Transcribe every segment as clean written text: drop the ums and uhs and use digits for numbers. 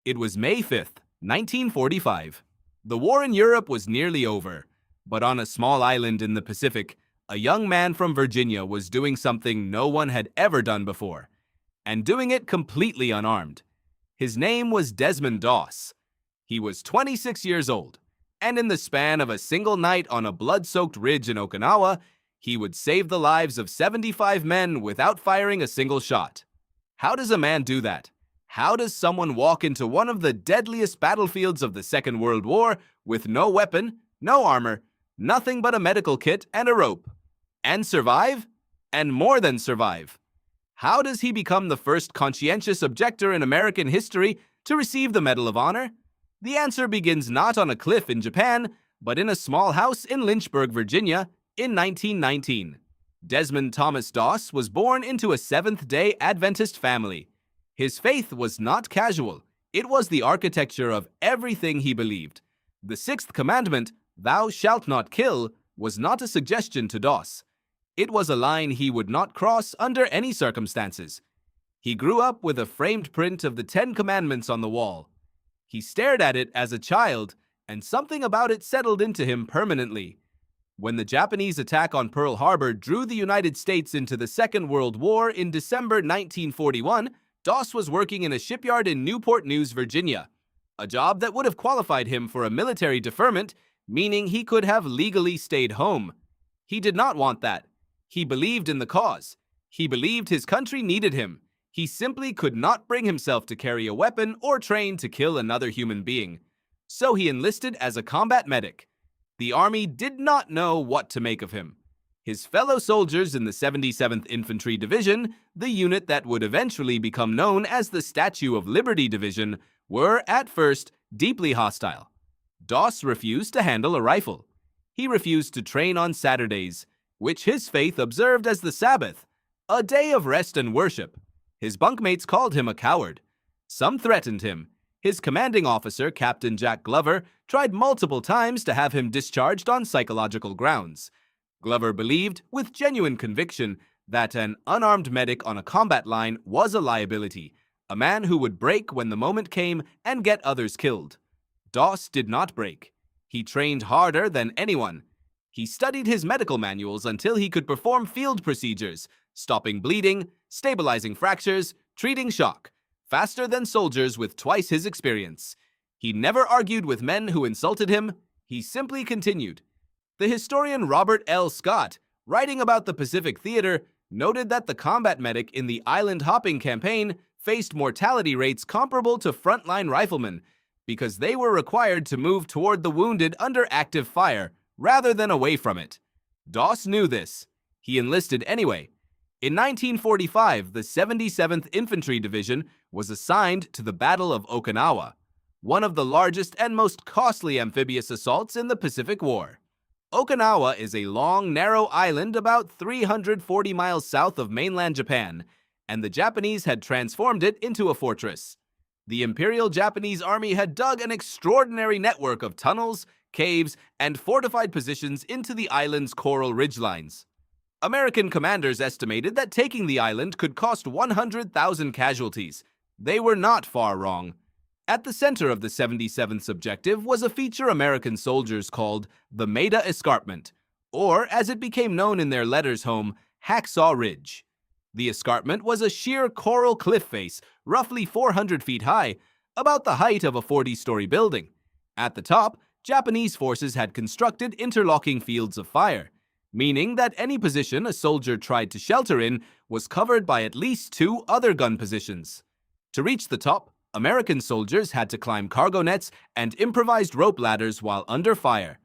It was May 5th, 1945. The war in Europe was nearly over, but on a small island in the Pacific, a young man from Virginia was doing something no one had ever done before, and doing it completely unarmed. His name was Desmond Doss. He was 26 years old, and in the span of a single night on a blood-soaked ridge in Okinawa, he would save the lives of 75 men without firing a single shot. How does a man do that? How does someone walk into one of the deadliest battlefields of the Second World War with no weapon, no armor, nothing but a medical kit and a rope, and survive? And more than survive. How does he become the first conscientious objector in American history to receive the Medal of Honor? The answer begins not on a cliff in Japan, but in a small house in Lynchburg, Virginia, in 1919. Desmond Thomas Doss was born into a Seventh-day Adventist family. His faith was not casual. It was the architecture of everything he believed. The sixth commandment, "Thou shalt not kill," was not a suggestion to Doss. It was a line he would not cross under any circumstances. He grew up with a framed print of the 10 Commandments on the wall. He stared at it as a child, and something about it settled into him permanently. When the Japanese attack on Pearl Harbor drew the United States into the Second World War in December 1941, Doss was working in a shipyard in Newport News, Virginia, a job that would have qualified him for a military deferment, meaning he could have legally stayed home. He did not want that. He believed in the cause. He believed his country needed him. He simply could not bring himself to carry a weapon or train to kill another human being. So he enlisted as a combat medic. The Army did not know what to make of him. His fellow soldiers in the 77th Infantry Division, the unit that would eventually become known as the Statue of Liberty Division, were, at first, deeply hostile. Doss refused to handle a rifle. He refused to train on Saturdays, which his faith observed as the Sabbath, a day of rest and worship. His bunkmates called him a coward. Some threatened him. His commanding officer, Captain Jack Glover, tried multiple times to have him discharged on psychological grounds. Glover believed, with genuine conviction, that an unarmed medic on a combat line was a liability, a man who would break when the moment came and get others killed. Doss did not break. He trained harder than anyone. He studied his medical manuals until he could perform field procedures, stopping bleeding, stabilizing fractures, treating shock, faster than soldiers with twice his experience. He never argued with men who insulted him. He simply continued. The historian Robert L. Scott, writing about the Pacific Theater, noted that the combat medic in the island hopping campaign faced mortality rates comparable to frontline riflemen because they were required to move toward the wounded under active fire rather than away from it. Doss knew this. He enlisted anyway. In 1945, the 77th Infantry Division was assigned to the Battle of Okinawa, one of the largest and most costly amphibious assaults in the Pacific War. Okinawa is a long, narrow island about 340 miles south of mainland Japan, and the Japanese had transformed it into a fortress. The Imperial Japanese Army had dug an extraordinary network of tunnels, caves, and fortified positions into the island's coral ridgelines. American commanders estimated that taking the island could cost 100,000 casualties. They were not far wrong. At the center of the 77th's objective was a feature American soldiers called the Maida Escarpment, or, as it became known in their letters home, Hacksaw Ridge. The escarpment was a sheer coral cliff face, roughly 400 feet high, about the height of a 40-story building. At the top, Japanese forces had constructed interlocking fields of fire, meaning that any position a soldier tried to shelter in was covered by at least 2 other gun positions. To reach the top, American soldiers had to climb cargo nets and improvised rope ladders while under fire.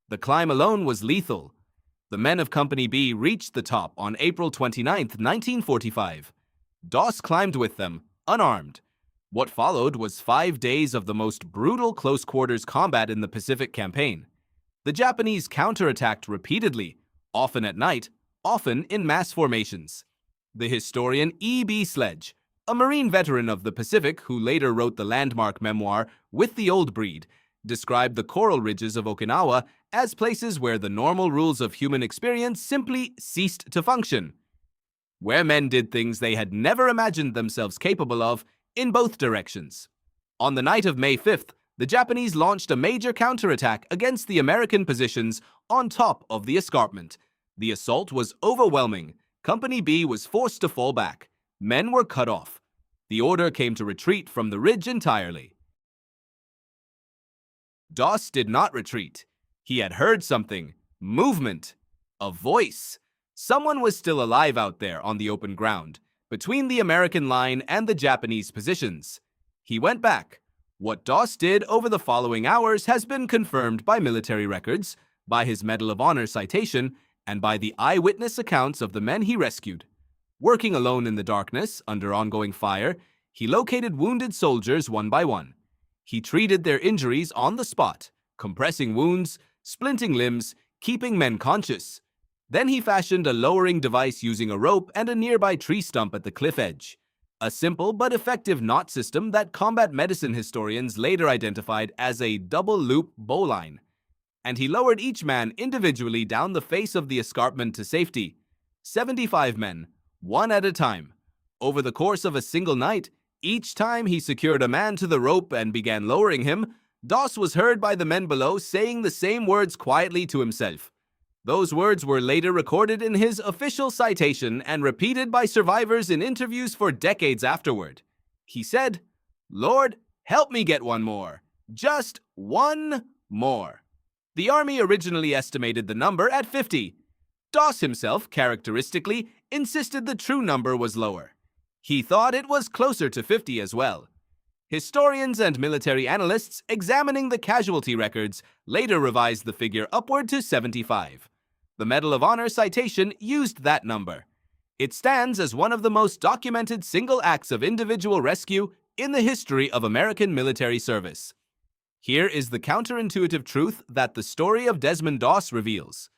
The climb alone was lethal. The men of Company B reached the top on April 29, 1945. Doss climbed with them, unarmed. What followed was 5 days of the most brutal close-quarters combat in the Pacific Campaign. The Japanese counterattacked repeatedly, often at night, often in mass formations. The historian E.B. Sledge, a Marine veteran of the Pacific who later wrote the landmark memoir With the Old Breed, described the coral ridges of Okinawa as places where the normal rules of human experience simply ceased to function, where men did things they had never imagined themselves capable of in both directions. On the night of May 5th, the Japanese launched a major counterattack against the American positions on top of the escarpment. The assault was overwhelming. Company B was forced to fall back. Men were cut off. The order came to retreat from the ridge entirely. Doss did not retreat. He had heard something. Movement. A voice. Someone was still alive out there on the open ground, between the American line and the Japanese positions. He went back. What Doss did over the following hours has been confirmed by military records, by his Medal of Honor citation, and by the eyewitness accounts of the men he rescued. Working alone in the darkness, under ongoing fire, he located wounded soldiers one by one. He treated their injuries on the spot, compressing wounds, splinting limbs, keeping men conscious. Then he fashioned a lowering device using a rope and a nearby tree stump at the cliff edge. A simple but effective knot system that combat medicine historians later identified as a double-loop bowline. And he lowered each man individually down the face of the escarpment to safety. 75 men, one at a time. Over the course of a single night, each time he secured a man to the rope and began lowering him, Doss was heard by the men below saying the same words quietly to himself. Those words were later recorded in his official citation and repeated by survivors in interviews for decades afterward. He said, "Lord, help me get one more. Just one more." The Army originally estimated the number at 50. Doss himself, characteristically, insisted the true number was lower. He thought it was closer to 50 as well. Historians and military analysts examining the casualty records later revised the figure upward to 75. The Medal of Honor citation used that number. It stands as one of the most documented single acts of individual rescue in the history of American military service. Here is the counterintuitive truth that the story of Desmond Doss reveals.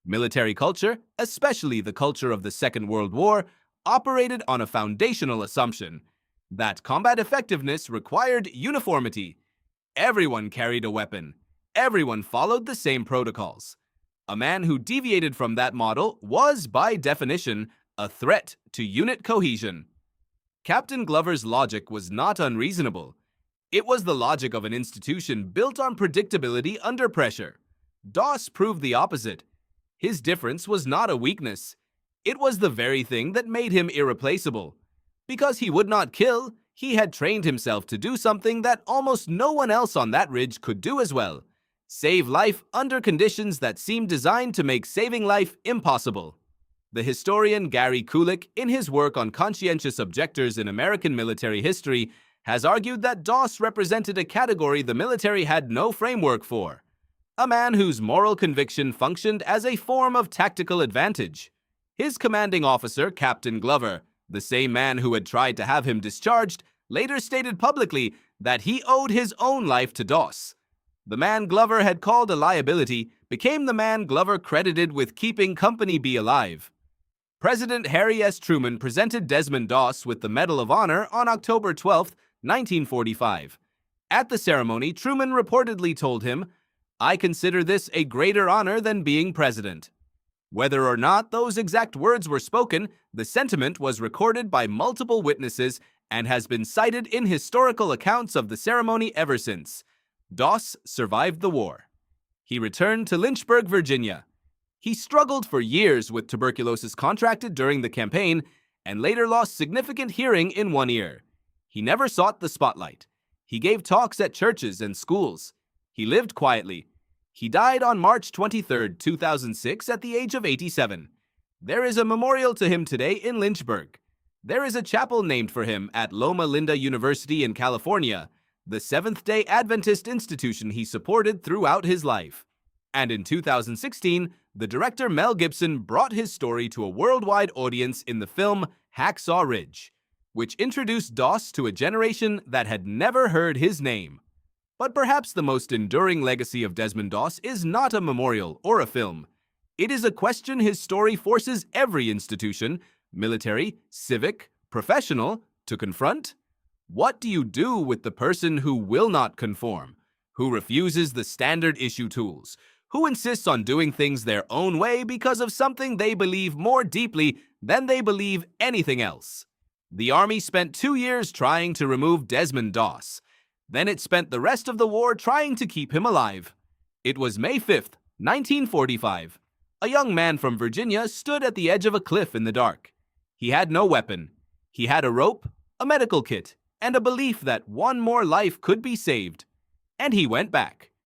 Military culture, especially the culture of the Second World War, operated on a foundational assumption that combat effectiveness required uniformity. Everyone carried a weapon. Everyone followed the same protocols. A man who deviated from that model was, by definition, a threat to unit cohesion. Captain Glover's logic was not unreasonable. It was the logic of an institution built on predictability under pressure. Doss proved the opposite. His difference was not a weakness. It was the very thing that made him irreplaceable. Because he would not kill, he had trained himself to do something that almost no one else on that ridge could do as well. Save life under conditions that seemed designed to make saving life impossible. The historian Gary Kulik, in his work on conscientious objectors in American military history, has argued that Doss represented a category the military had no framework for. A man whose moral conviction functioned as a form of tactical advantage. His commanding officer, Captain Glover, the same man who had tried to have him discharged, later stated publicly that he owed his own life to Doss. The man Glover had called a liability became the man Glover credited with keeping Company B alive. President Harry S. Truman presented Desmond Doss with the Medal of Honor on October 12, 1945. At the ceremony, Truman reportedly told him, "I consider this a greater honor than being president." Whether or not those exact words were spoken, the sentiment was recorded by multiple witnesses and has been cited in historical accounts of the ceremony ever since. Doss survived the war. He returned to Lynchburg, Virginia. He struggled for years with tuberculosis contracted during the campaign and later lost significant hearing in one ear. He never sought the spotlight. He gave talks at churches and schools. He lived quietly. He died on March 23, 2006 at the age of 87. There is a memorial to him today in Lynchburg. There is a chapel named for him at Loma Linda University in California, the Seventh-day Adventist institution he supported throughout his life. And in 2016, the director Mel Gibson brought his story to a worldwide audience in the film Hacksaw Ridge, which introduced Doss to a generation that had never heard his name. But perhaps the most enduring legacy of Desmond Doss is not a memorial or a film. It is a question his story forces every institution, military, civic, professional, to confront. What do you do with the person who will not conform, who refuses the standard issue tools, who insists on doing things their own way because of something they believe more deeply than they believe anything else? The Army spent 2 years trying to remove Desmond Doss. Then it spent the rest of the war trying to keep him alive. It was May 5th, 1945. A young man from Virginia stood at the edge of a cliff in the dark. He had no weapon. He had a rope, a medical kit, and a belief that one more life could be saved. And he went back.